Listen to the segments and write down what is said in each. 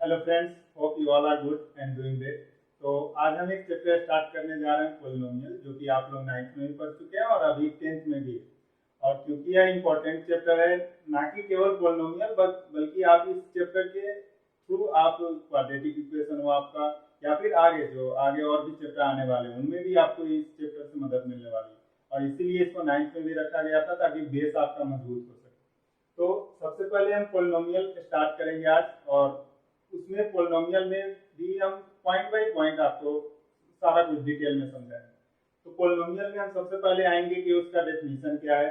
Hello friends, hope you all are good and doing great. तो आज हम एक चैप्टर स्टार्ट करने जा रहे हैं पोलिनोमियल, जो कि आप लोग 9th में भी पढ़ चुके हैं और अभी 10th में भी है। और क्योंकि यह इंपॉर्टेंट चैप्टर है, ना कि केवल पोलिनोमियल बल्कि आप इस चैप्टर के थ्रू आप क्वाड्रेटिक इक्वेशन हो आपका, या फिर आगे और भी चैप्टर आने वाले हैं उनमें भी आपको इस चैप्टर से मदद मिलने वाली है। और इसीलिए इसको 9th में भी रखा गया था ताकि बेस आपका मजबूत हो सके। तो सबसे पहले हम पोलिनोमियल स्टार्ट करेंगे आज, और उसमें पोलिनोमियल में भी हम पॉइंट बाय पॉइंट आपको सारा कुछ डिटेल में समझाएंगे। तो पोलिनोमियल में हम सबसे पहले आएंगे कि उसका डेफिनेशन क्या है,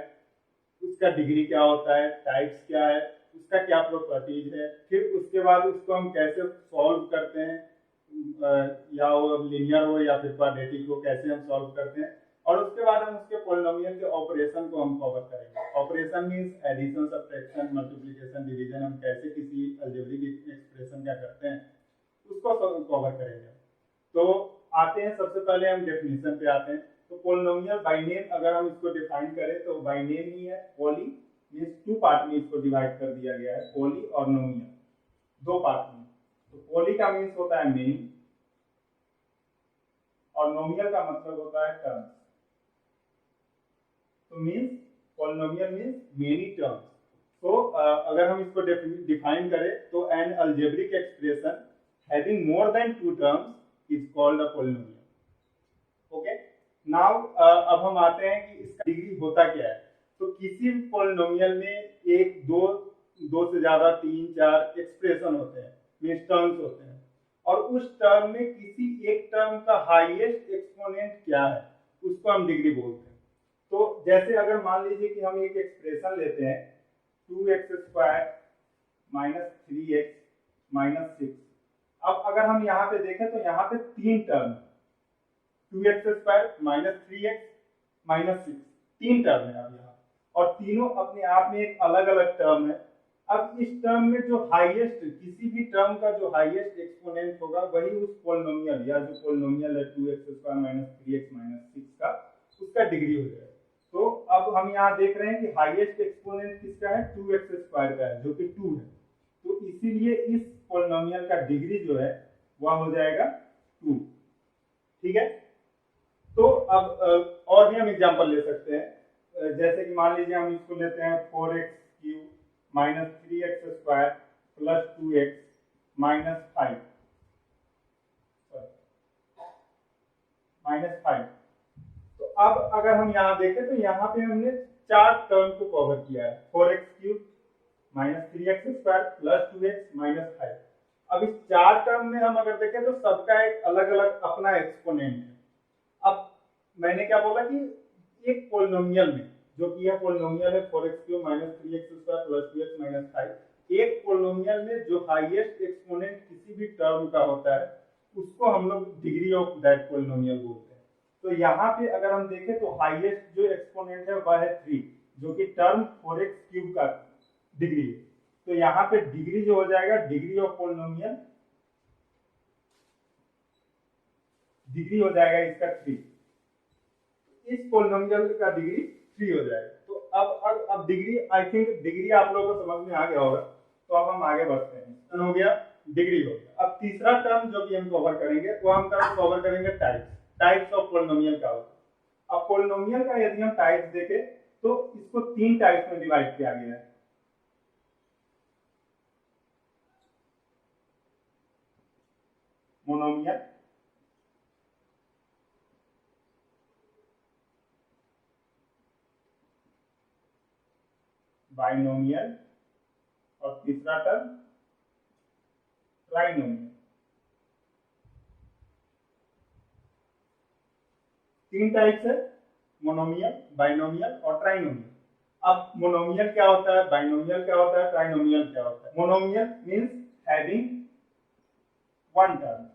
उसका डिग्री क्या होता है, टाइप्स क्या है, उसका क्या प्रॉपर्टीज है, फिर उसके बाद उसको हम कैसे सॉल्व करते हैं, या वो लीनियर हो या फिर क्वाड्रेटिक हो, कैसे हम सॉल्व करते हैं। और उसके बाद हम उसके पोलिनोमियल के ऑपरेशन को हम कवर करेंगे। Operation means addition, subtraction, multiplication, division, हम कैसे किसी अलजेब्रिक एक्सप्रेशन क्या करते हैं उसको कवर करेंगे। तो आते हैं, सबसे पहले हम डेफिनेशन पे आते हैं। तो पोलिनोमियल बाय नेम अगर हम इसको डिफाइन करें तो बाय नेम ही है। पॉली मींस टू पार्ट में इसको डिवाइड कर दिया गया है, पॉली और नोमियल, दो पार्ट में। तो पॉली का मीन्स होता है मेनी और नोमियल का मतलब होता है टर्म्स। तो means polynomial means many terms. तो अगर हम इसको डिफाइन करें तो an algebraic expression having more than two terms is called a polynomial. Okay, now अब हम आते हैं कि इसका डिग्री होता क्या है। तो किसी भी पॉलिनोमियल में एक दो से ज्यादा, तीन, चार एक्सप्रेशन होते हैं, मींस टर्म्स होते हैं। और उस टर्म में किसी एक टर्म का हाईएस्ट एक्सपोनेंट क्या है उसको हम डिग्री बोलते हैं। तो जैसे अगर मान लीजिए कि हम एक एक्सप्रेशन लेते हैं 2x² माइनस 3x माइनस 6। अब अगर हम यहाँ पे देखें तो यहाँ पे तीन term, 2x² minus 3x minus 6, तीन टर्म है अब यहाँ, और तीनों अपने आप में एक अलग अलग टर्म है। अब इस टर्म में जो हाईएस्ट, किसी भी टर्म का जो हाईएस्ट एक्सपोनेंट होगा वही उस पोलिनोमियल या जो पोलिनोमियल है 2x² माइनस 3x माइनस 6 का, उसका डिग्री हो जाएगा। तो अब हम यहाँ देख रहे हैं कि हाईएस्ट एक्सपोनेंट किसका है, 2x² का है, जो कि 2 है। तो इसीलिए इस पोलिनोमियल का डिग्री जो है वह हो जाएगा 2। ठीक है। तो अब और भी हम एग्जांपल ले सकते हैं। जैसे कि मान लीजिए हम इसको लेते हैं 4x³ minus 3x² plus 2x minus 5 minus 5। तो अब अगर हम यहाँ देखें तो यहाँ पे हमने चार टर्म को कवर किया है, 4x³ minus 3x² plus 2x minus 5। अब इस चार टर्म में हम अगर देखें तो सबका एक अलग अलग अपना एक्सपोनेंट है। अब मैंने क्या बोला कि एक पोलिनोमियल में, जो कि यह पोलिनोमियल है 4x³ minus 3x² plus 2x minus 5, एक पोलिनोमियल में जो हाईएस्ट एक्सपोनेंट किसी भी टर्म का होता है उसको हम लोग डिग्री ऑफ दैट पोलिनोमियल बोलते हैं। तो यहाँ पे अगर हम देखें तो हाईएस्ट जो एक्सपोनेंट है वह है 3, जो कि टर्म 4x³ का डिग्री है। तो यहाँ पे डिग्री जो हो जाएगा, डिग्री ऑफ पोलिनोमियल, डिग्री हो जाएगा इसका 3। इस पोलिनोमियल का डिग्री 3 हो जाएगा। तो अब डिग्री, आई थिंक डिग्री आप लोगों को समझ में आ गया होगा। तो अब हम आगे बढ़ते हैं। हो गया, डिग्री हो गया। अब तीसरा टर्म जो कि हम कवर करेंगे वो हम कवर करेंगे टाइप्स ऑफ पोलिनोमियल का होता है। अब पोलिनोमियल का यदि हम टाइप्स देखें तो इसको तीन टाइप्स में डिवाइड किया गया है। मोनोमियल, बाइनोमियल और तीसरा टर्म ट्राइनोमियल। तीन टाइप्स है, मोनोमियल, बाइनोमियल और ट्राइनोमियल। अब मोनोमियल क्या होता है, बाइनोमियल क्या होता है, ट्राइनोमियल क्या होता है। Monomial means having one term,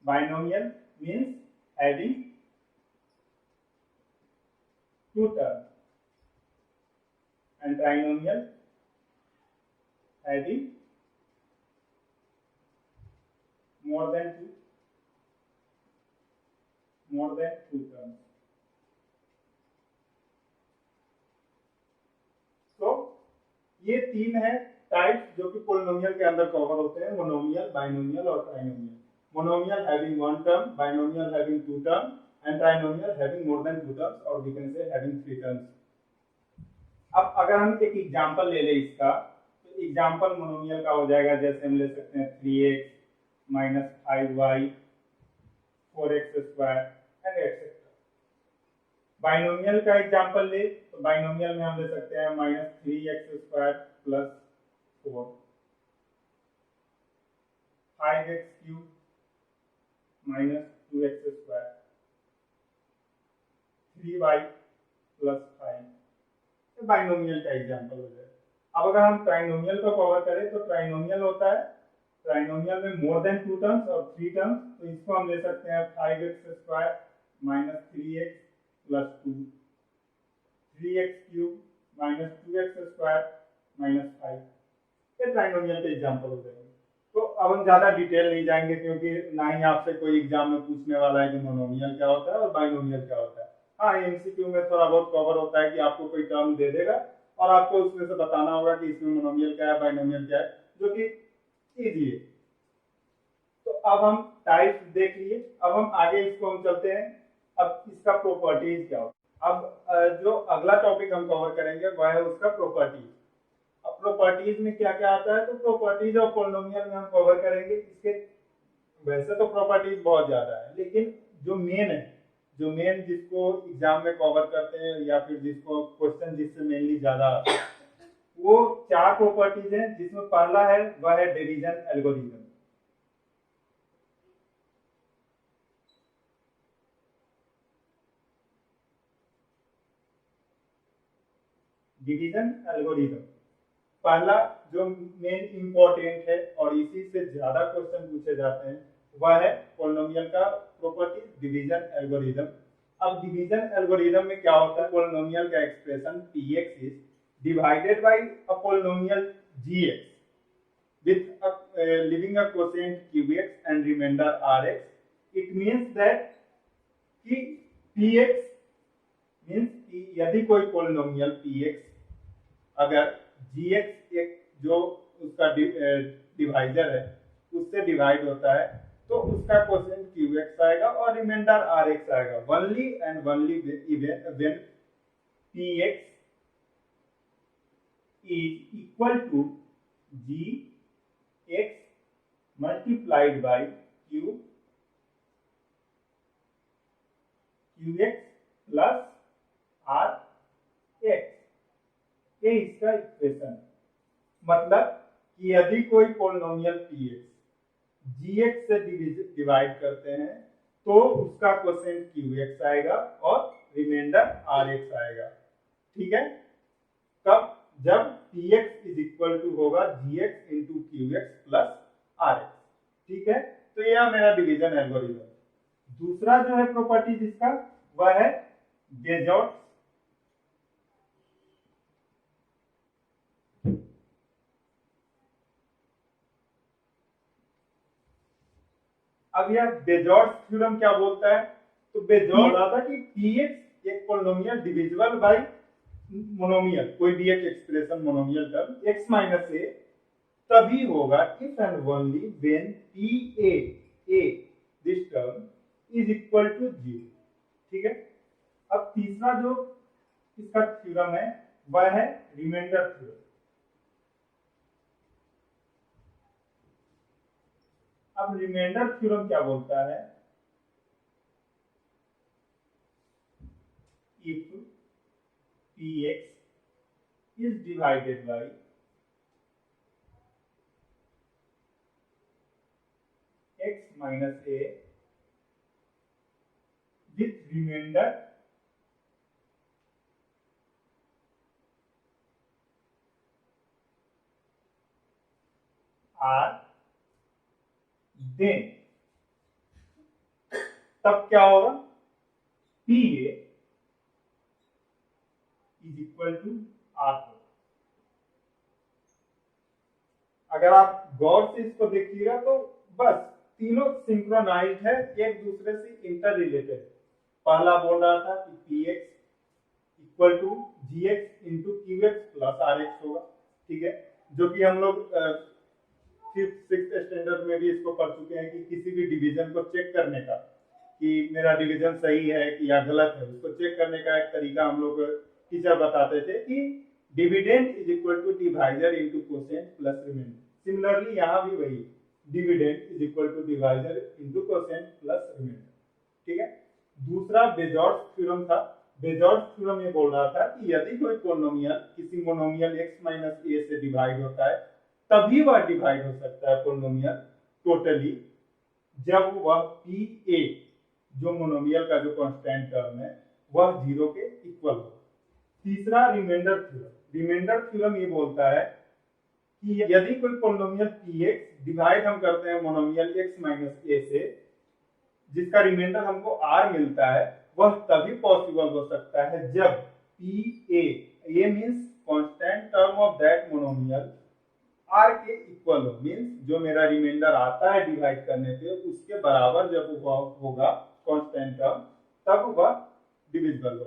binomial means having two terms, and trinomial having more than two terms. ये तीन है टाइप्स जो कि पोलिनोमियल के अंदर कवर होते हैं, मोनोमियल, बाइनोमियल और trinomial. Monomial having one term, binomial having two term and trinomial having more than two terms और we can say having three terms. अब अगर हम एक एग्जांपल ले लें इसका, तो एग्जांपल मोनोमियल का हो जाएगा, जैसे हम ले सकते हैं 3x minus 5y 4x square and etcetera. Binomial का एग्जांपल ले तो बाइनोमियल में हम ले सकते हैं minus 3x square plus 4 5x cube minus 2x square 3y plus 5। Binomial का एग्जांपल हो जाए। अब अगर हम ट्राइनोमियल को कवर करें तो ट्राइनोमियल होता है, ट्राइनोमियल में मोर देन टू टर्म्स और थ्री टर्म्स, तो इसको हम ले सकते हैं 5x square minus 3x plus 2 3x cube minus 2x square minus 5। ये ट्राइनोमियल के एग्जांपल हो जाएंगे। तो अब हम ज्यादा डिटेल नहीं जाएंगे क्योंकि ना ही आपसे कोई एग्जाम में पूछने वाला है कि मोनोमियल क्या होता है और बाइनोमियल क्या होता है। हाँ, एमसीक्यू में थोड़ा बहुत कवर होता है कि आपको कोई टर्म दे देगा और आपको उसमें से बताना होगा कि इसमें मोनोमियल क्या है, बाइनोमियल क्या है, जो कि इजी है। तो अब हम टाइप्स देख लिए, अब हम आगे इसको हम चलते हैं। अब इसका प्रॉपर्टीज क्या होता है। अब जो अगला टॉपिक हम कवर करेंगे वह है उसका प्रॉपर्टीज। अब प्रॉपर्टीज में क्या क्या आता है, तो प्रॉपर्टीज ऑफ पॉलिनोमियल में हम कवर करेंगे। इसके वैसे तो प्रॉपर्टीज बहुत ज्यादा है, लेकिन जो मेन है, जो मेन जिसको एग्जाम में कवर करते हैं या फिर जिसको क्वेश्चन जिससे मेनली ज्यादा आता है, वो चार प्रॉपर्टीज हैं, जिसमें पहला है वह है डिवीजन एल्गोरिथम। डिवीजन एल्गोरिथम पहला जो मेन इंपॉर्टेंट है और इसी से ज्यादा क्वेश्चन पूछे जाते हैं वह है पॉलिनोमियल का प्रॉपर्टी डिवीजन एल्गोरिथम। अब डिवीजन एल्गोरिथम में क्या होता है, पॉलिनोमियल का expression px is divided by a polynomial gx with leaving a quotient qx and remainder rx. It means that कि px मीन्स यदि कोई पॉलिनोमियल px अगर gx एक जो उसका डिवाइजर है उससे डिवाइड होता है तो उसका क्वोशिएंट qx आएगा और रिमाइंडर rx आएगा। Only and only when px is equal to gx multiplied by qx plus rx। ये इसका इक्वेशन, मतलब कि यदि कोई पॉलिनोमियल px gx से डिवाइड करते हैं तो उसका क्वोशिएंट qx आएगा और रिमाइंडर rx आएगा। ठीक है, कब, जब px इज इक्वल टू होगा gx into qx plus rx। ठीक है, तो यह मेरा डिवीजन एल्गोरिथम। दूसरा जो है प्रॉपर्टी जिसका वह है बेजोर्ट्स। अब यह बेजोर्ट्स थ्योरम क्या बोलता है, तो बेजोर्ट्स बोला था कि px एक पॉलिनोमियल डिविजिबल बाय मोनोमियल, कोई भी एक expression monomial term x minus a तभी होगा if and only when a this term is equal to 0। ठीक है, अब तीसरा जो इसका थ्योरम है वह है रिमाइंडर थ्योरम। अब रिमाइंडर थ्योरम क्या बोलता है, if px is divided by x minus a with remainder r, then तब क्या होगा, pa is equal to r। अगर आप गौर से इसको देखिएगा तो बस तीनों सिंक्रोनाइज्ड है, एक दूसरे से इंटर रिलेटेड। पहला बोल रहा था कि px equal to gx into qx plus rx होगा। ठीक है, जो कि हम लोग फिफ्थ सिक्स स्टैंडर्ड में भी इसको पढ़ चुके हैं कि किसी भी डिवीजन को चेक करने का कि मेरा डिवीजन सही है कि या गलत है, उसको चेक करने का एक तरीका हम लोग टीचर बताते थे कि dividend is equal to divisor into quotient plus remainder. Similarly यहाँ भी वही dividend is equal to divisor into quotient plus remainder. ठीक है, दूसरा बेजॉर्ज थ्योरम था। बेजॉर्ज थ्योरम ये बोल रहा था कि यदि कोई पोलिनोमियल किसी मोनोमियल x माइनस ए से डिवाइड होता है तभी वह डिवाइड हो सकता है पोलिनोमियल टोटली जब वह पी ए जो मोनोमियल का जो कांस्टेंट टर्म है वह जीरो के इक्वल हो। तीसरा रिमाइंडर थ्योरम। रिमाइंडर थ्योरम ये बोलता है कि यदि कोई पोलिनोमियल px डिवाइड हम करते हैं मोनोमियल x माइनस ए से जिसका रिमाइंडर हमको r मिलता है, वह तभी पॉसिबल हो सकता है जब P A means constant term of that monomial r के इक्वल हो, मींस जो मेरा रिमाइंडर आता है डिवाइड करने पे उसके बराबर जब वह होगा कांस्टेंट टर्म तब वह डिविजिबल हो।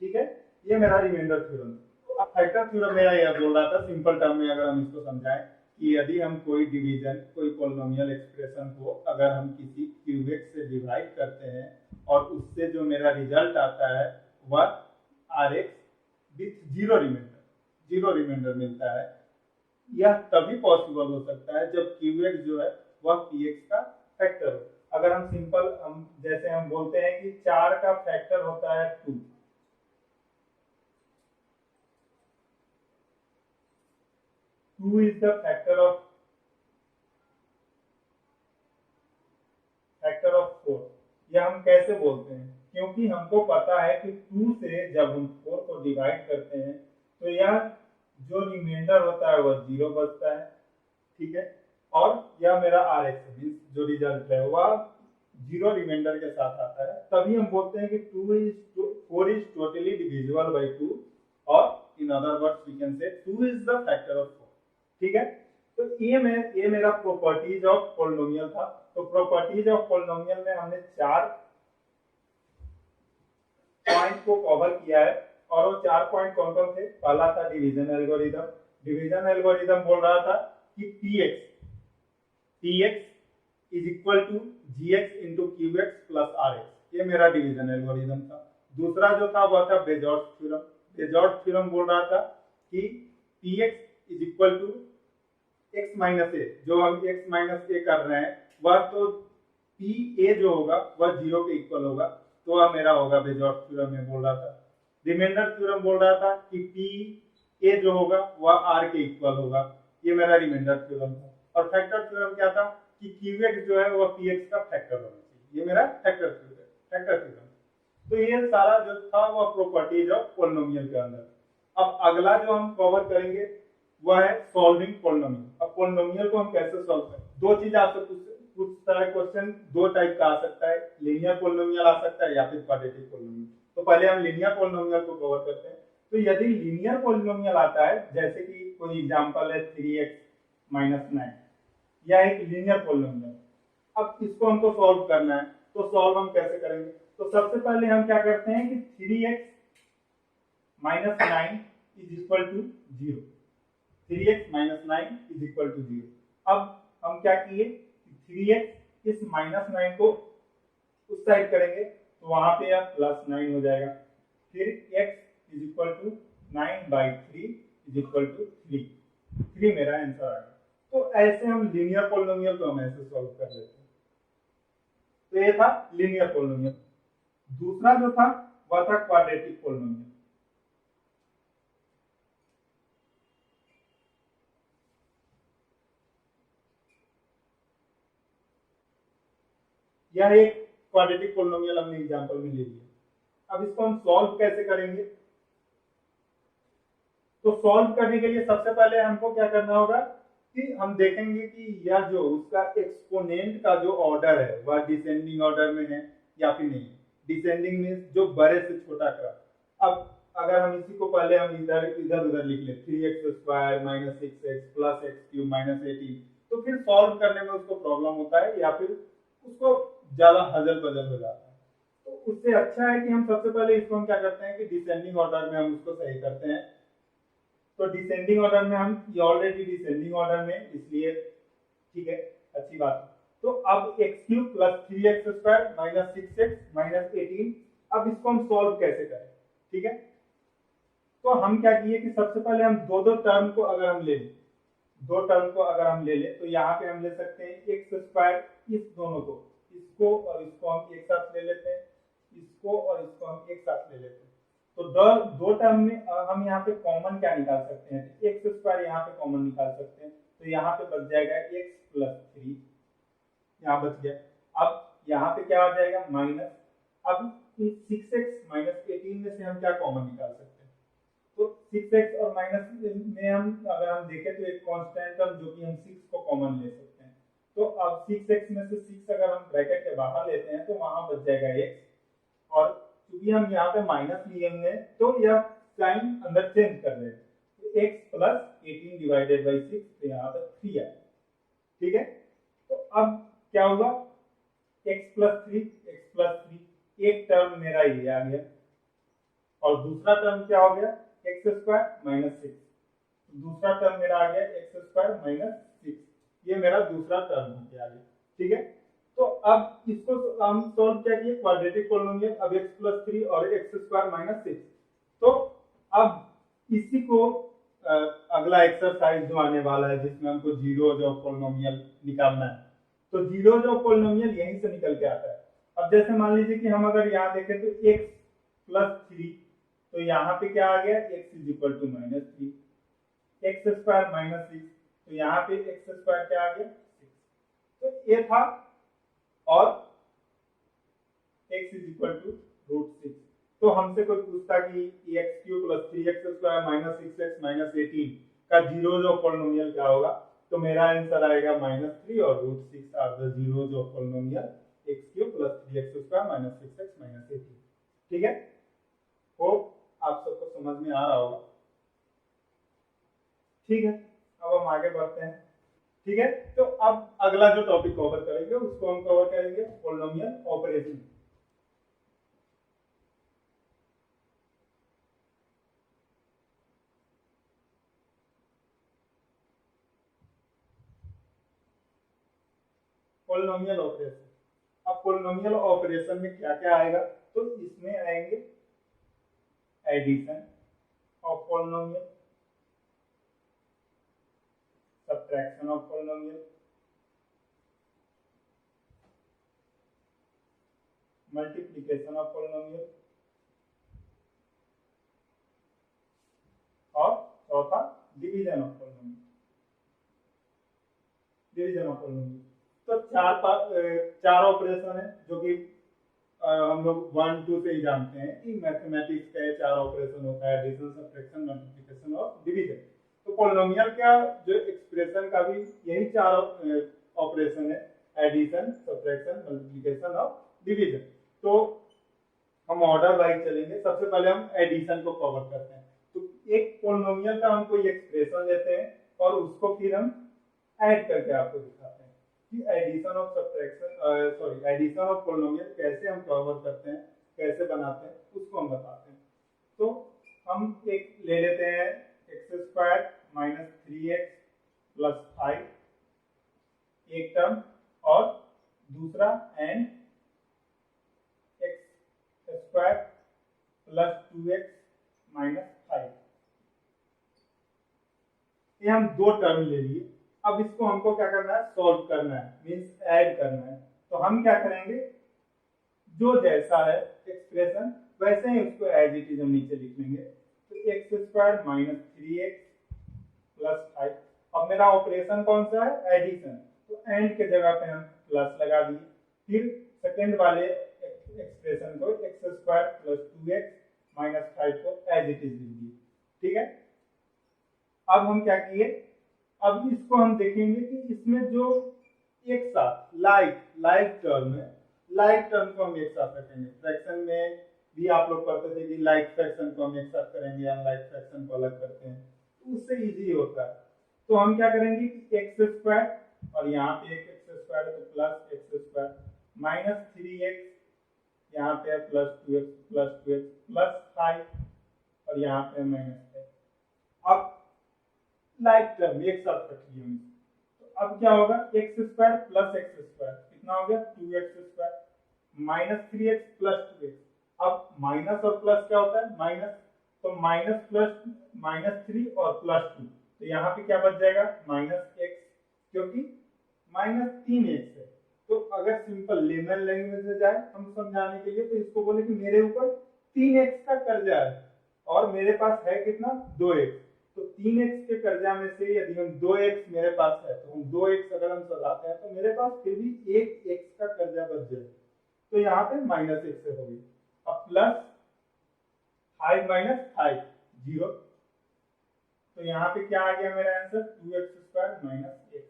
ठीक है, ये मेरा रिमाइंडर थ्योरम। अब फैक्टर थ्योरम मेरा यह बोल रहा था सिंपल टर्म में अगर हम इसको समझाएं कि यदि हम कोई डिवीजन कोई पोलिनोमियल एक्सप्रेशन को अगर हम किसी क्यूबेक से डिवाइड करते हैं और उससे जो मेरा रिजल्ट आता है वह rx विथ जीरो रिमाइंडर मिलता है, यह तभी पॉसिबल हो सकता है जब क्यूएक्स जो है वह px का फैक्टर हो। अगर हम सिंपल जैसे हम बोलते हैं कि 4 का फैक्टर होता है 2, two is the factor of 4। यह हम कैसे बोलते हैं? क्योंकि हमको पता है कि 2 से जब हम 4 को डिवाइड करते हैं तो यह जो रिमाइंडर होता है वह 0 बचता है। ठीक है, और यह मेरा rx जो रिजल्ट है वह 0 रिमाइंडर के साथ आता है, तभी हम बोलते हैं कि 4 इज टोटली डिविजिबल बाय 2 और in other words we can say 2 is the factor of 4। ठीक है, तो ये मेरा प्रॉपर्टीज ऑफ पोलिनोमियल था। तो प्रॉपर्टीज ऑफ पोलिनोमियल में हमने 4 पॉइंट को कवर किया है और वो 4 पॉइंट कौन कौन थे? पहला था डिवीजन एल्गोरिथम। डिवीजन एल्गोरिथम बोल रहा था कि px is equal to gx into qx plus rx, ये मेरा डिवीजन एल्गोरिथम था। दूसरा जो था वह था बेजॉर्ज थ्योरम। बेजॉर्ज थ्योरम बोल रहा था कि px is equal to x minus A, जो हम x माइनस ए कर रहे हैं वह तो pa जो होगा वह 0 के इक्वल होगा, तो वह मेरा होगा बेजॉर्ज थ्योरम में बोल रहा था। रिमाइंडर थ्योरम बोल रहा था कि pa जो होगा वह r के इक्वल होगा, ये मेरा रिमाइंडर थ्योरम था। और फैक्टर थ्योरम क्या था कि qx जो है वह px का फैक्टर होना चाहिए, ये मेरा फैक्टर थ्योरम। तो ये सारा जो था वह प्रॉपर्टीज ऑफ पोलिनोमियल के अंदर। अब अगला जो हम कवर करेंगे वह है सॉल्विंग पोलिनोमियल। अब पोलिनोमियल को हम कैसे सॉल्व करें? दो चीज आपसे पूछता है क्वेश्चन, दो टाइप का आ सकता है, लीनियर पोलिनोमियल आ सकता है या फिर क्वाड्रेटिक पोलिनोमियल। तो पहले हम लीनियर पोलिनोमियल को कवर करते हैं। तो यदि लीनियर पोलिनोमियल आता है, जैसे कि कोई एग्जांपल है 3x माइनस 9, यह एक लीनियर पोलिनोमियल। अब इसको हमको सॉल्व करना है, तो सॉल्व हम कैसे करेंगे? तो सबसे पहले हम क्या करते हैं कि 3x minus 9 is equal to 0। 3x minus 9 is equal to 0। अब हम क्या किए, 3x इस माइनस 9 को उस साइड करेंगे तो वहां पे यह प्लस 9 हो जाएगा। फिर x is equal to 9/3 is equal to 3 मेरा आंसर आ गया। तो ऐसे हम लीनियर पोलिनोमियल को हम ऐसे सॉल्व कर लेते हैं। तो ये था लीनियर पोलिनोमियल। दूसरा जो था वह था क्वाड्रेटिक पोलिनोमियल। यह एक क्वाड्रेटिक पोलिनोमियल हमने एग्जांपल में ले लिया। अब इसको हम सॉल्व कैसे करेंगे? तो सॉल्व करने के लिए सबसे पहले हमको क्या करना होगा कि हम देखेंगे कि यह जो उसका एक्सपोनेंट का जो ऑर्डर है वह डिसेंडिंग ऑर्डर में है या फिर नहीं। डिसेंडिंग मींस जो बड़े से छोटा क्रम। अब अगर हम इसी को पहले हम इधर उधर लिख ले 3x² minus 6x plus x³ minus 18, तो फिर सॉल्व करने में उसको प्रॉब्लम होता है या फिर उसको ज्यादा हजल बजल हो जाता है। तो उससे अच्छा है कि हम सबसे पहले इसको हम क्या करते हैं कि डिसेंडिंग ऑर्डर में हम उसको सही करते हैं। तो डिसेंडिंग ऑर्डर में हम, ये ऑलरेडी डिसेंडिंग ऑर्डर में, इसलिए ठीक है, अच्छी बात है। तो अब x cube plus 3x square minus 6x minus 18, अब इसको हम सॉल्व कैसे करें, ठीक है। तो हम क्या किए कि सबसे पहले हम दो दो टर्म को अगर हम ले लें, दो टर्म को अगर हम ले लें तो यहाँ पे हम ले सकते हैं एक्स स्क्वायर, इस दोनों को, इसको और इसको हम एक साथ ले लेते हैं, इसको और इसको हम एक साथ ले लेते हैं। तो दो टर्म में हम यहाँ पे कॉमन क्या निकाल सकते हैं, एक्स स्क्वायर यहाँ पे कॉमन निकाल सकते हैं, तो यहाँ पे बच जाएगा एक्स प्लस 3, यहाँ बच गया। अब यहाँ पे क्या आ जाएगा माइनस, अब 6x माइनस 18 में से हम क्या कॉमन निकाल सकते हैं, तो 6x और माइनस में हम अगर हम देखें तो एक कांस्टेंट टर्म जो कि हम 6 को कॉमन ले सकते हैं। तो अब 6x में से 6 अगर हम ब्रैकेट के बाहर लेते हैं तो वहां बच जाएगा x, और क्योंकि हम यहाँ पे माइनस लिए हैं तो यह साइन अंदर चेंज कर देंगे, तो x प्लस 18 डिवाइडेड बाई 6, तो यहाँ पे 3 है, ठीक है। तो अब क्या होगा, x प्लस 3, एक टर्म मेरा ये आ गया, और दूसरा टर्म क्या हो गया, एक्स स्क्वायर माइनस 6, दूसरा टर्म मेरा आ गया एक्स स्क्वायर माइनस 6, ये मेरा दूसरा टर्म हो गया, ठीक है। तो अब इसको हम सॉल्व क्या किए, क्वाड्रेटिक पोलिनोमियल, अब x प्लस 3 और एक्स स्क्वायर माइनस 6। तो अब इसी को अगला एक्सरसाइज जो आने वाला है जिसमें हमको जीरोज ऑफ पोलिनोमियल निकालना है, तो जीरोज ऑफ पोलिनोमियल यहीं से निकल के आता है। अब जैसे मान लीजिए कि हम अगर यहाँ देखें तो x प्लस 3, तो यहाँ पे क्या आ गया, x is equal to minus 3, X square minus 6, तो यहाँ पे एक्स स्क्वायर क्या आ गया 6, तो ये था, और x is equal to root 6। तो हमसे कोई पूछता कि X cube plus 3x square minus 6x minus 18 का जीरोज ऑफ पोलिनोमियल क्या होगा, तो मेरा आंसर आएगा माइनस 3 और root 6 are the zeros of polynomial X cube plus 3x square minus 6x minus 18, ठीक है। होप आप सबको समझ में आ रहा होगा, ठीक है। अब हम आगे बढ़ते हैं, ठीक है। तो अब अगला जो टॉपिक कवर करेंगे उसको हम कवर करेंगे पोलिनोमियल ऑपरेशन। पोलिनोमियल ऑपरेशन, अब पोलिनोमियल ऑपरेशन में क्या क्या आएगा, तो इसमें आएंगे addition of polynomial, subtraction of polynomial, multiplication of polynomial, और चौथा division of polynomial, division of polynomial. तो चार ऑपरेशन है जो कि हम लोग 1 2 से ही जानते हैं कि मैथमेटिक्स का ये चार ऑपरेशन होता है, एडिशन, सब्ट्रैक्शन, मल्टीप्लिकेशन और डिवीजन। तो पोलिनोमियल का जो एक्सप्रेशन का भी यही चार ऑपरेशन है, एडिशन, सब्ट्रैक्शन, मल्टीप्लिकेशन और डिवीजन। तो हम ऑर्डर वाइज चलेंगे, सबसे पहले हम एडिशन को कवर करते हैं। तो एक पोलिनोमियल का हम कोई एक्सप्रेशन लेते हैं और उसको फिर हम ऐड करके आपको दिखाते हैं कि addition of subtraction, sorry addition of polynomial कैसे हम कवर करते हैं, कैसे बनाते हैं, उसको हम बताते हैं। तो हम एक ले लेते हैं x square minus 3x plus 5, एक टर्म, और दूसरा and x square plus 2x minus 5, ये हम दो टर्म ले लिए। अब इसको हमको क्या करना है, सॉल्व करना है, मींस ऐड करना है। तो हम क्या करेंगे, जो जैसा है एक्सप्रेशन वैसे ही उसको एज इट इज हम नीचे लिख लेंगे। तो x square minus 3x plus 5, अब मेरा ऑपरेशन कौन सा है, एडिशन, तो एंड के जगह पे हम प्लस लगा दिए। फिर सेकेंड वाले एक्सप्रेशन को x square plus 2x minus 5 को एज इट इज लिख दिए, ठीक है। अब हम क्या किए, अब इसको हम देखेंगे कि इसमें जो एक साथ लाइक टर्म है, लाइक टर्म को हम एक साथ रखेंगे। फ्रैक्शन में भी आप लोग पढ़ते थे कि लाइक फ्रैक्शन को हम एक साथ करेंगे, अनलाइक फ्रैक्शन को अलग करते हैं, तो उससे इजी होता है। तो हम क्या करेंगे कि एक्स स्क्वायर, और यहाँ पे एक एक्स स्क्वायर है तो plus x square minus 3x, यहाँ पे प्लस 2x प्लस 5, और यहाँ पे माइनस 5। अब लाइक टर्म एक साथ रख लिया हमने। तो अब क्या होगा, x square plus x square कितना हो गया, 2x² minus 3x plus 2x। अब माइनस और प्लस क्या होता है, माइनस, तो माइनस प्लस -3 और +2, तो यहाँ पे क्या बच जाएगा, -x, क्योंकि -3x है। तो अगर सिंपल लेमन लैंग्वेज में जाए हम समझाने के लिए, तो इसको बोले कि मेरे ऊपर 3x का कर्जा है और मेरे पास है कितना, 2x। तो 3x के कर्जा में से यदि हम 2x मेरे पास है, तो हम 2x अगर हम सजाते हैं तो मेरे पास फिर भी एक x का कर्जा बच जाए। तो यहाँ पे -x हो गई। अब प्लस 5 माइनस 5 0, तो यहाँ पे क्या आ गया मेरा आंसर, 2x² माइनस x।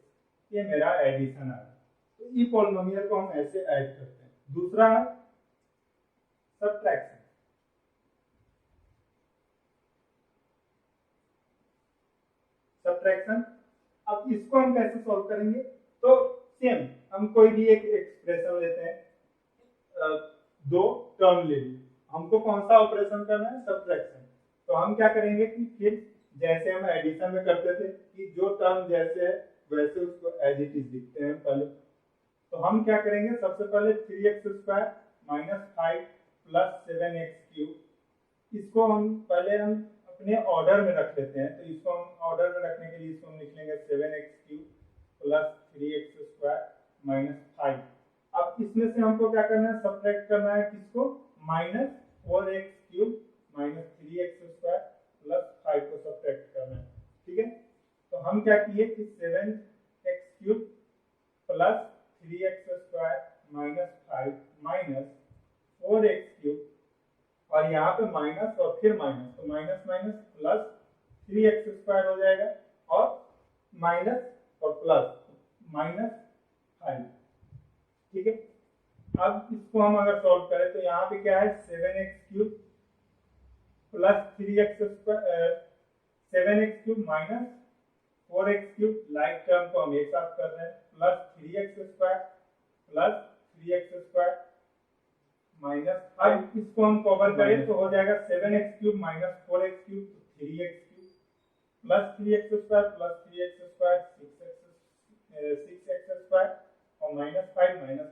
ये मेरा एडिशन आ गया। तो ई पॉलिनोमियल को हम ऐसे ऐड करते हैं। दूसरा है सब्ट्रैक्शन। सब्ट्रैक्शन, अब इसको हम कैसे सॉल्व करेंगे, तो सेम हम कोई भी एक एक्सप्रेशन लेते हैं, दो टर्म ले ली, हमको कौन सा ऑपरेशन करना है, सब्ट्रैक्शन। तो हम क्या करेंगे कि फिर जैसे हम एडिशन में करते थे कि जो टर्म जैसे है वैसे उसको एज इट इज लिखते हैं पहले। तो हम क्या करेंगे, सबसे पहले 3x² माइनस 5 प्लस 7x³, इसको हम पहले हम अपने ऑर्डर में रख लेते हैं। तो इसको हम ऑर्डर में रखने के लिए इसको हम लिख लेंगे 7x³ प्लस 3x² माइनस 5। अब इसमें से हमको क्या करना है, सब्ट्रैक्ट करना है किसको, -4x³ माइनस 3x² प्लस 5 को सब्ट्रैक्ट करना है। ठीक है, तो हम क्या किए कि 7x³ plus 3x² minus 5 minus 4x³ और यहाँ पे माइनस और फिर माइनस, तो माइनस माइनस प्लस 3x² हो जाएगा और माइनस और प्लस -5। ठीक है, अब इसको हम अगर सॉल्व करें तो यहाँ पे क्या है, 7x³ plus 7x³ minus 4x³ like term को हम एक साथ कर रहे हैं, plus 3x² plus 3x² minus 5। इसको हम कवर करें तो हो जाएगा 7x³ minus 4x³ 3x³ plus 3x² plus 3x² 6x² और -5 माइनस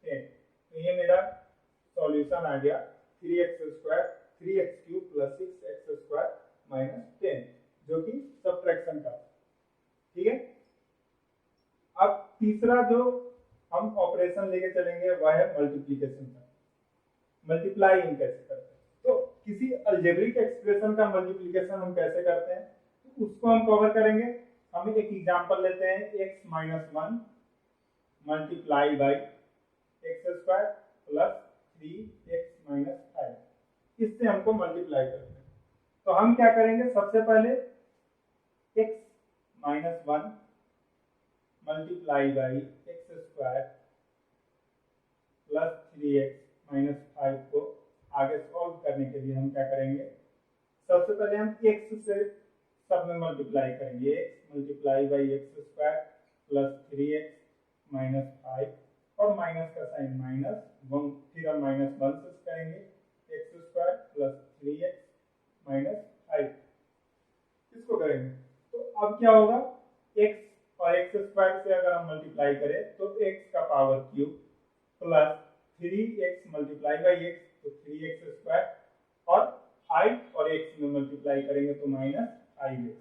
10। तो ये मेरा सॉल्यूशन आ गया 3x² 3x³ plus 6x² minus 10, जो कि सब्ट्रैक्शन का। ठीक है, अब तीसरा जो हम ऑपरेशन लेके चलेंगे वह है मल्टीप्लिकेशन का। मल्टीप्लाई हम कैसे करते हैं, तो किसी अलजेब्रिक एक्सप्रेशन का मल्टीप्लिकेशन हम कैसे करते हैं, तो उसको हम कवर करेंगे। हम एक एग्जांपल लेते हैं, x-1 multiply by x² plus 3x - 5, इससे हमको मल्टीप्लाई करते हैं। तो हम क्या करेंगे, सबसे पहले x-1 multiply by x² plus 3x - 5 को आगे सॉल्व करने के लिए हम क्या करेंगे, सबसे पहले हम x से सब में मल्टीप्लाई करेंगे, x multiply by x² plus 3x minus 5 और माइनस का साइन -1, फिर हम -1 से करेंगे x² प्लस 3x माइनस 5, इसको करेंगे। तो अब क्या होगा, x और x² से अगर हम मल्टीप्लाई करें तो x का power cube plus 3x multiply by x तो 3x² और 5 और x में मल्टीप्लाई करेंगे तो -5x।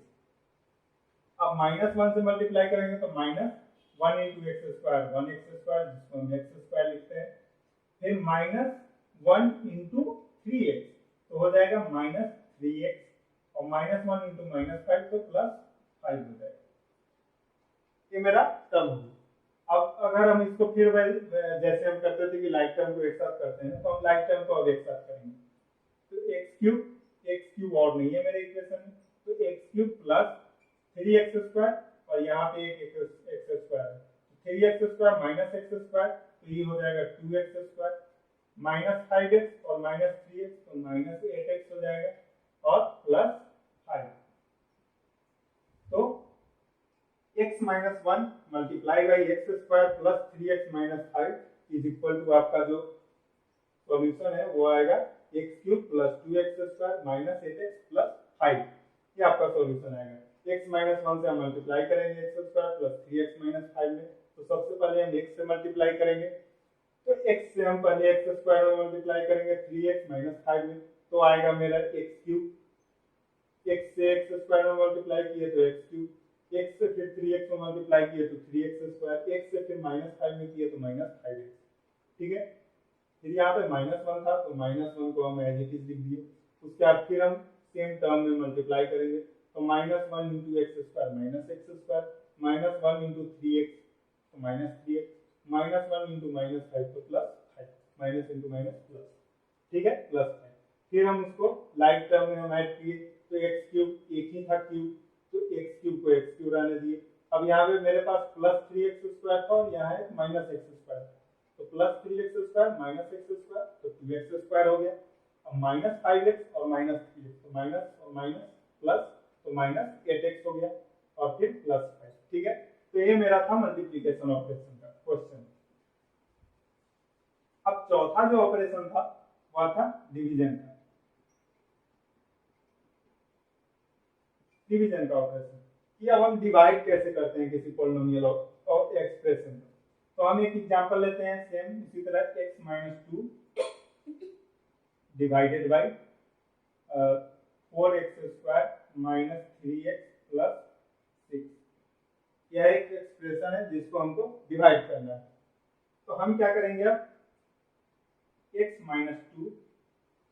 अब -1 से मल्टीप्लाई करेंगे तो -1 × x² 1x², जिसको हम x² लिखते हैं, फिर -1 × 3x तो हो जाएगा -3x और -1 × -5 तो +5 हो जाएगा। ये मेरा टर्म हो। अब अगर हम इसको फिर जैसे हम करते थे कि लाइक टर्म को एक साथ करते हैं, तो हम लाइक टर्म को अब एक साथ करेंगे। तो x³ और नहीं है मेरे इक्वेशन में, तो x³ प्लस 3x² और यहाँ पे एक x² है, 3x² माइनस x², तो ये हो जाएगा 2x² माइनस 5x और माइनस 3x तो -8x हो जाएगा और प्लस 5। तो x-1 multiply by x² plus 3x - 5 is equal to आपका जो सॉल्यूशन है वो आएगा x³ plus 2x² minus 8x plus 5, ये आपका सॉल्यूशन आएगा। x माइनस 1 से हम मल्टीप्लाई करेंगे x square plus 3x minus 5 में। तो सबसे पहले हम x से मल्टीप्लाई करेंगे, तो x से हम पहले एक्स स्क्वायर में मल्टीप्लाई करेंगे 3x माइनस 5 में, तो आएगा मेरा x क्यूब। x से एक्स स्क्वायर में मल्टीप्लाई किए तो x क्यूब, x से फिर 3x में मल्टीप्लाई किए तो 3x स्क्वायर, x से फिर माइनस 5 में किए तो माइनस 5x। ठीक है, फिर यहाँ पे -1 था तो -1 को हम एज इट इज लिख दिए। उसके बाद फिर हम सेम टर्म में मल्टीप्लाई करेंगे, तो -1 into x square minus x square, -1 into 3x तो -3x, -1 इंटू -5 तो +5, माइनस इंटू माइनस प्लस। ठीक है, +5। फिर हम उसको लाइक टर्म में हम ऐड किए, तो एक्स क्यूब एक ही था क्यूब, तो एक्स क्यूब को एक्स क्यूब रहने दिए। अब यहाँ पे मेरे पास +3x स्क्वायर था और यहाँ है -x स्क्वायर, तो +3x square minus x square तो 2x स्क्वायर हो गया। अब -5x और -3x तो माइनस और माइनस प्लस तो -8x हो गया और फिर +5। ठीक है, तो ये मेरा था मल्टीप्लिकेशन ऑपरेशन का क्वेश्चन। अब चौथा जो ऑपरेशन था वह था डिवीजन का। डिवीजन का ऑपरेशन कि अब हम डिवाइड कैसे करते हैं किसी पॉलिनोमियल और एक्सप्रेशन को। तो हम एक एग्जांपल लेते हैं सेम इसी तरह x minus 2 divided by 4x square minus 3x plus 6। यह एक एक्सप्रेशन है जिसको हमको डिवाइड करना है। तो हम क्या करेंगे, अब x माइनस 2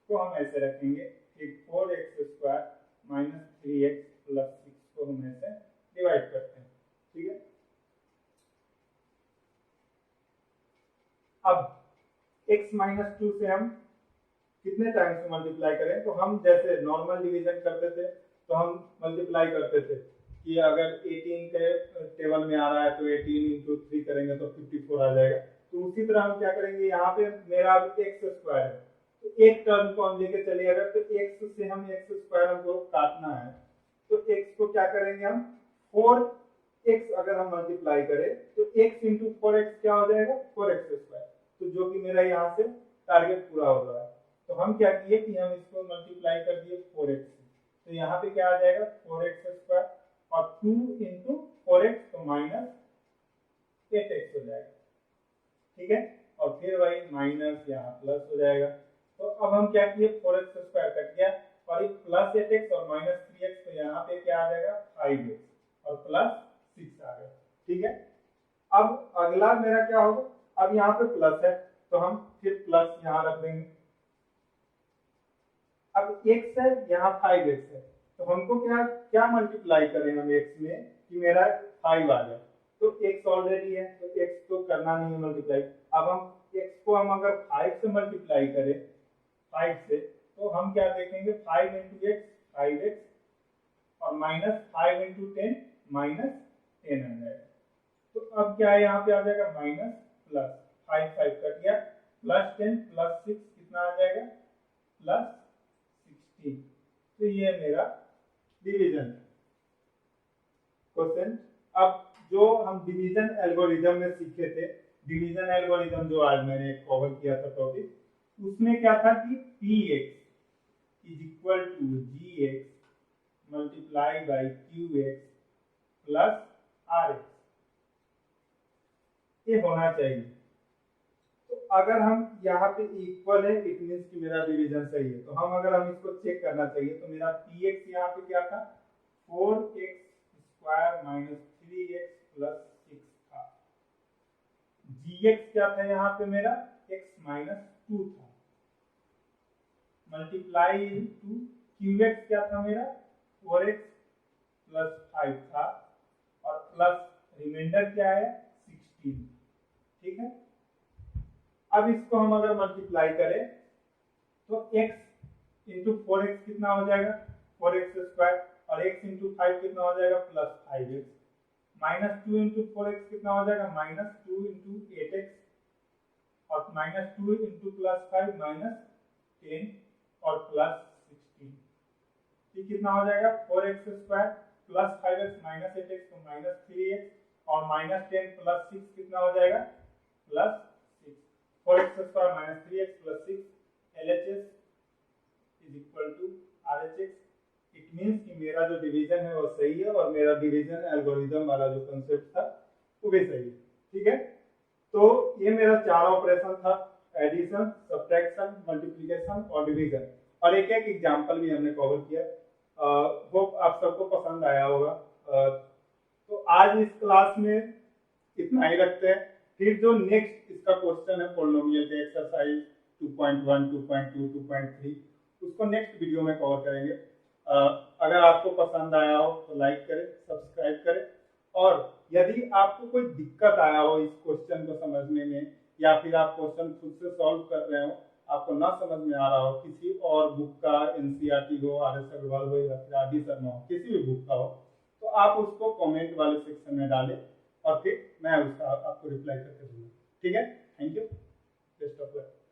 को हम ऐसे रखेंगे, फिर 4x square minus 3x plus 6 को हम ऐसे डिवाइड करते हैं। ठीक है, अब x माइनस 2 से हम कितने टाइम से मल्टीप्लाई करें, तो हम जैसे नॉर्मल डिवीजन करते थे तो हम मल्टीप्लाई करते थे कि अगर 18 के टेबल में आ रहा है तो 18 इंटू 3 करेंगे तो 54 आ जाएगा। तो उसी तरह हम क्या करेंगे, यहाँ पे मेरा एक्स स्क्वायर है तो एक टर्म को हम लेके चलिएगा, तो एक्स से हम एक्स स्क्वायर हमको काटना है, तो एक्स को क्या करेंगे हम 4x अगर हम मल्टीप्लाई करें तो x इंटू 4x क्या हो जाएगा 4x स्क्वायर, तो जो कि मेरा यहाँ से टारगेट पूरा हो रहा है। तो हम क्या किए कि हम इसको मल्टीप्लाई कर दिए 4x से, तो यहाँ पे क्या आ जाएगा 4x स्क्वायर और 2 इंटू 4x तो माइनस 8x हो जाएगा। ठीक है, और फिर वही माइनस यहाँ प्लस हो जाएगा। तो अब हम क्या किए 4x स्क्वायर कट गया और एक प्लस 8x और माइनस 3x, तो यहाँ पे क्या आ जाएगा 5x और प्लस 6 आ गया। ठीक है, अब अगला मेरा क्या होगा, अब यहाँ पे प्लस है तो हम फिर प्लस यहाँ रख देंगे। अब x है यहाँ 5x है, तो हमको क्या क्या मल्टीप्लाई करें हम x में कि मेरा 5 आ जाए, तो x ऑलरेडी है तो x तो करना नहीं है मल्टीप्लाई। अब हम x को हम अगर 5 से मल्टीप्लाई करें 5 से, तो हम क्या देखेंगे 5 इंटू एक्स 5x और माइनस 5 इंटू 10 माइनस 10 आ जाएगा। तो अब क्या है यहाँ पे आ जाएगा माइनस प्लस 5 5 कट गया, प्लस 10 प्लस 6 कितना आ जाएगा प्लस 16। तो ये मेरा डिवीजन क्वेश्चन। अब जो हम डिवीजन एल्गोरिथम में सीखे थे, डिवीजन एल्गोरिथम जो आज मैंने कवर किया था टॉपिक, उसमें क्या था कि px is equal to gx multiply by qx plus rx, ये होना चाहिए। तो अगर हम यहाँ पे इक्वल है इट मींस कि मेरा डिवीजन सही है। तो हम अगर हम इसको चेक करना चाहिए तो मेरा px यहाँ पे क्या था 4x square minus 3x plus 6 था, gx क्या था यहाँ पे मेरा x माइनस 2 था, मल्टीप्लाई इनटू qx क्या था मेरा 4x प्लस 5 था और प्लस रिमाइंडर क्या है 16। ठीक है, अब इसको हम अगर मल्टीप्लाई करें तो x इंटू 4x कितना हो जाएगा 4x स्क्वायर और x इंटू 5 कितना हो जाएगा plus 5x, minus 2 into 4x कितना हो जाएगा माइनस 2 इंटू 8x और माइनस 2 इंटू प्लस 5 माइनस 10 और प्लस 16। ये कितना हो जाएगा 4x square plus 5x minus 8x तो माइनस 3x और माइनस 10 प्लस 6 कितना हो जाएगा plus 6। 4x square minus 3x plus 6 LHS is equal to RHS। It means कि मेरा जो डिवीजन है वो सही है और मेरा डिवीजन एल्गोरिदम वाला जो कंसेप्ट था वो भी सही है। ठीक है, तो ये मेरा 4 ऑपरेशन था, एडिशन, सब्ट्रैक्शन, मल्टीप्लिकेशन और डिवीजन, और एक एक एग्जांपल भी हमने कवर किया। वो आप सबको पसंद आया होगा। तो आज इस क्लास में इतना ही रखते हैं। फिर जो नेक्स्ट इसका क्वेश्चन है पॉलिनोमियल के एक्सरसाइज 2.1, 2.2, 2.3, उसको नेक्स्ट वीडियो में कवर करेंगे। अगर आपको पसंद आया हो तो लाइक करें, सब्सक्राइब करें, और यदि आपको कोई दिक्कत आया हो इस क्वेश्चन को समझने में, या फिर आप क्वेश्चन खुद से सॉल्व कर रहे हो, आपको ना समझ में आ रहा हो, किसी और बुक का, एनसीईआरटी हो, आर.एस. अग्रवाल हो, या फिर आर.डी. शर्मा हो, किसी भी बुक का हो, तो आप उसको कमेंट वाले सेक्शन में डालें और फिर मैं उसका आपको रिप्लाई करके दूंगा। ठीक है, thank you, best of luck.